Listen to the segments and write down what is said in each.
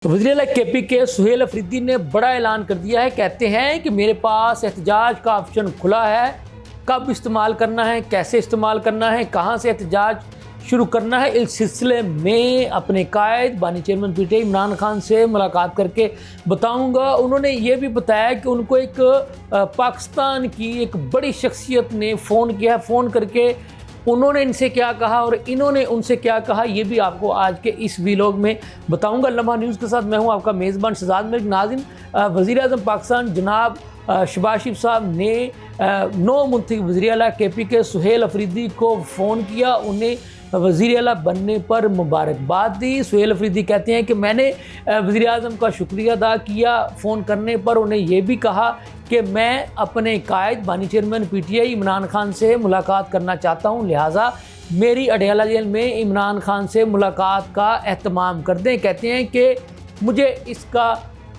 वज़ीर-ए-आला KP के सुहेल अफरीदी ने बड़ा ऐलान कर दिया है। कहते हैं कि मेरे पास एहतजाज का ऑप्शन खुला है, कब इस्तेमाल करना है, कैसे इस्तेमाल करना है, कहां से एहतजाज शुरू करना है, इस सिलसिले में अपने कायद बानी चेयरमैन पीटीआई इमरान खान से मुलाकात करके बताऊंगा। उन्होंने ये भी बताया कि उनको एक पाकिस्तान की एक बड़ी शख्सियत ने फ़ोन किया, फ़ोन करके उन्होंने इनसे क्या कहा और इन्होंने उनसे क्या कहा, ये भी आपको आज के इस वीलॉग में बताऊंगा। लम्हा न्यूज़ के साथ मैं हूं आपका मेज़बान शहजाद मलिक। नाज़रीन, वज़ीर-ए-आज़म पाकिस्तान जनाब शहबाज शरीफ साहब ने नौ मुंतखब वज़ीर-ए-आला केपी के सुहेल अफरीदी को फ़ोन किया, उन्हें वज़ीर-ए-आला बनने पर मुबारकबाद दी। सुहेल अफरीदी कहते हैं कि मैंने वज़ीर-ए-आज़म का शुक्रिया अदा किया फ़ोन करने पर। उन्हें यह भी कहा कि मैं अपने कायद बानी चेयरमैन पीटीआई इमरान खान से मुलाकात करना चाहता हूं, लिहाजा मेरी अडयाला जेल में इमरान खान से मुलाकात का एहतमाम कर दें। कहते हैं कि मुझे इसका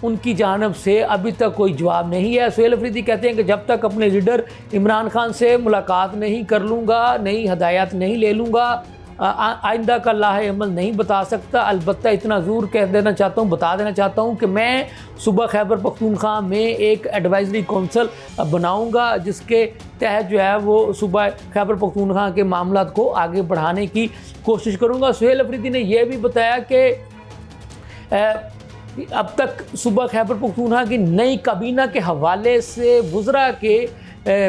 उनकी जानब से अभी तक कोई जवाब नहीं है। सुहेल अफरीदी कहते हैं कि जब तक अपने लीडर इमरान खान से मुलाकात नहीं कर लूँगा, नई हदायत नहीं ले लूँगा, आइंदा का लाहे अमल नहीं बता सकता। अलबत्ता इतना ज़रूर कह देना चाहता हूँ, बता देना चाहता हूँ कि मैं सुबह खैबर पख्तूनख्वा में एक एडवाइजरी कौंसल बनाऊँगा, जिसके तहत जो है वो सुबह खैबर पख्तूनख्वा के मामला को आगे बढ़ाने की कोशिश करूँगा। सुहेल अफरीदी ने यह भी बताया कि अब तक सुबह खैबर पख्तूनख्वा की नई काबीना के हवाले से वज़रा के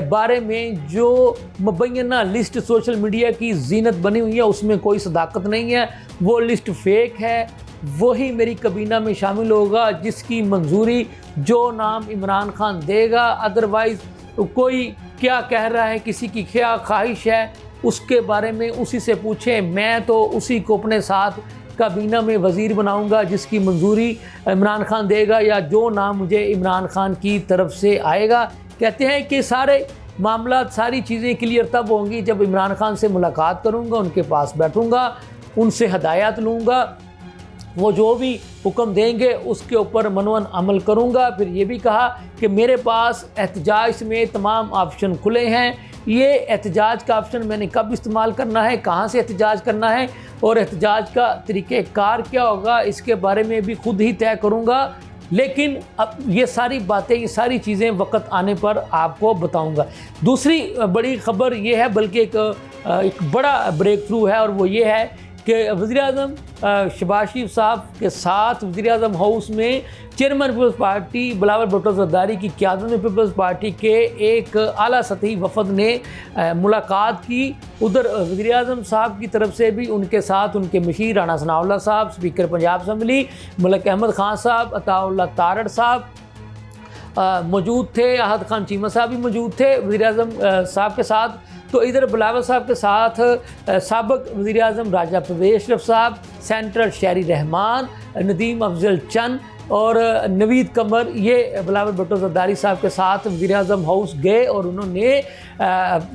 बारे में जो मुबैना लिस्ट सोशल मीडिया की जीनत बनी हुई है उसमें कोई सदाकत नहीं है, वो लिस्ट फेक है। वही मेरी काबीना में शामिल होगा जिसकी मंजूरी जो नाम इमरान खान देगा। अदरवाइज़ कोई क्या कह रहा है, किसी की क्या ख्वाहिश है, उसके बारे में उसी से पूछें। मैं तो उसी को अपने साथ काबीना में वज़ीर बनाऊंगा जिसकी मंजूरी इमरान खान देगा या जो नाम मुझे इमरान खान की तरफ से आएगा। कहते हैं कि सारे मामला, सारी चीज़ें क्लियर तब होंगी जब इमरान खान से मुलाकात करूंगा, उनके पास बैठूंगा, उनसे हदायत लूँगा, वो जो भी हुक्म देंगे उसके ऊपर मनवन अमल करूंगा। फिर ये भी कहा कि मेरे पास एहतजाज में तमाम ऑप्शन खुले हैं। ये एहतजाज का ऑप्शन मैंने कब इस्तेमाल करना है, कहाँ से एहतजाज करना है और एहतजाज का तरीक़ेकार क्या होगा, इसके बारे में भी खुद ही तय करूँगा। लेकिन अब ये सारी बातें, ये सारी चीज़ें वक्त आने पर आपको बताऊंगा। दूसरी बड़ी ख़बर ये है, बल्कि एक बड़ा ब्रेक थ्रू है, और वो ये है कि वज़ीर-ए-आज़म शहबाज शरीफ साहब के साथ वज़ीर-ए-आज़म हाउस में chairman People's Party Bilawal Bhutto Zardari की क़यादत में पीपल्स पार्टी के एक आला सतही वफ़द ने मुलाकात की। उधर वज़ीर-ए-आज़म साहब की तरफ से भी उनके साथ उनके मशीर राणा सनाउल्लाह साहब, स्पीकर पंजाब असम्बली मलिक अहमद ख़ान साहब, अताउल्लाह तारड़ साहब मौजूद थे, आहद खान चीमा साहब भी मौजूद थे वज़ीर-ए-आज़म साहब के साथ। तो इधर बिलावल साहब के साथ साबिक़ वज़ीर-ए-आज़म राजा परवेज़ अशरफ साहब, सेनेटर शहरी रहमान, नदीम अफजल चंद और नवीद कमर, ये बिलावल भुट्टो ज़रदारी साहब के साथ वज़ीर-ए-आज़म हाउस गए और उन्होंने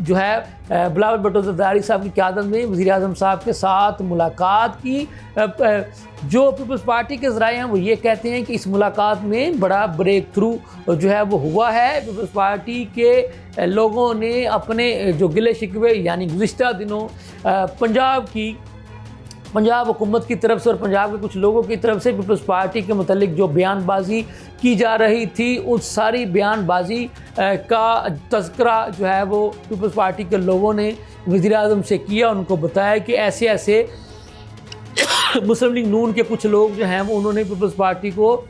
जो है बिलावल भुट्टो ज़रदारी साहब की क़यादत में वज़ीर-ए-आज़म साहब के साथ मुलाकात की। जो पीपल्स पार्टी के ज़राए हैं वो ये कहते हैं कि इस मुलाकात में बड़ा ब्रेक थ्रू जो है वो हुआ है। पीपल्स पार्टी के लोगों ने अपने जो गिले शिकवे, यानी गुज़िश्ता दिनों पंजाब हुकूमत की तरफ से और पंजाब के कुछ लोगों की तरफ से पीपल्स पार्टी के मुतल्लिक जो बयानबाजी की जा रही थी, उस सारी बयानबाजी का तज़किरा जो है वो पीपल्स पार्टी के लोगों ने वज़ीर-ए-आज़म से किया। उनको बताया कि ऐसे ऐसे मुस्लिम लीग नून के कुछ लोग जो हैं वो उन्होंने पीपल्स पार्टी को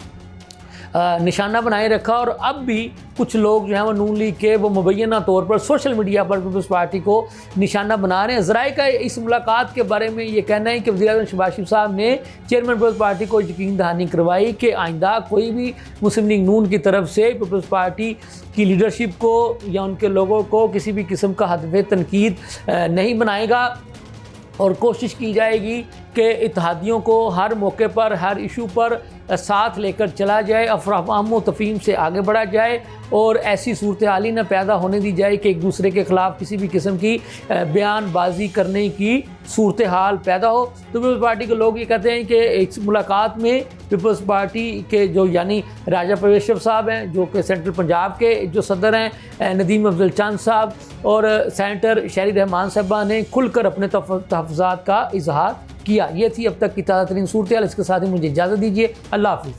निशाना बनाए रखा, और अब भी कुछ लोग जो हैं वो नून लीग के वो मुबैना तौर पर सोशल मीडिया पर पीपल्स पार्टी को निशाना बना रहे हैं। ज़राए का इस मुलाकात के बारे में ये कहना है कि वज़ीर-ए-आज़म शहबाज शरीफ साहब ने चेयरमैन पीपल्स पार्टी को यकीन दहानी करवाई कि आइंदा कोई भी मुस्लिम लीग नून की तरफ से पीपल्स पार्टी की लीडरशिप को या उनके लोगों को किसी भी किस्म का हदफ़ तनकीद नहीं बनाएगा, और कोशिश की जाएगी कि इत्तेहादियों को हर मौके पर, हर इशू पर साथ लेकर चला जाए, अफराह तफ़हीम से आगे बढ़ा जाए और ऐसी सूरत हाल ही न पैदा होने दी जाए कि एक दूसरे के ख़िलाफ़ किसी भी किस्म की बयानबाजी करने की सूरत हाल पैदा हो। तो पीपल्स पार्टी के लोग ये कहते हैं कि इस मुलाकात में पीपल्स पार्टी के जो यानी राजा परवेज़ अशरफ साहब हैं, जो कि सेंट्रल पंजाब के जो सदर हैं, नदीम अफजल चंद साहब और सेनेटर शहरी रहमान साहबा ने खुलकर अपने तहफ़्फ़ुज़ात का इजहार किया। ये थी अब तक की ताज़ा तरीन सूरत हाल। इसके साथ ही मुझे इजाज़त दीजिए। अल्लाह हाफिज़।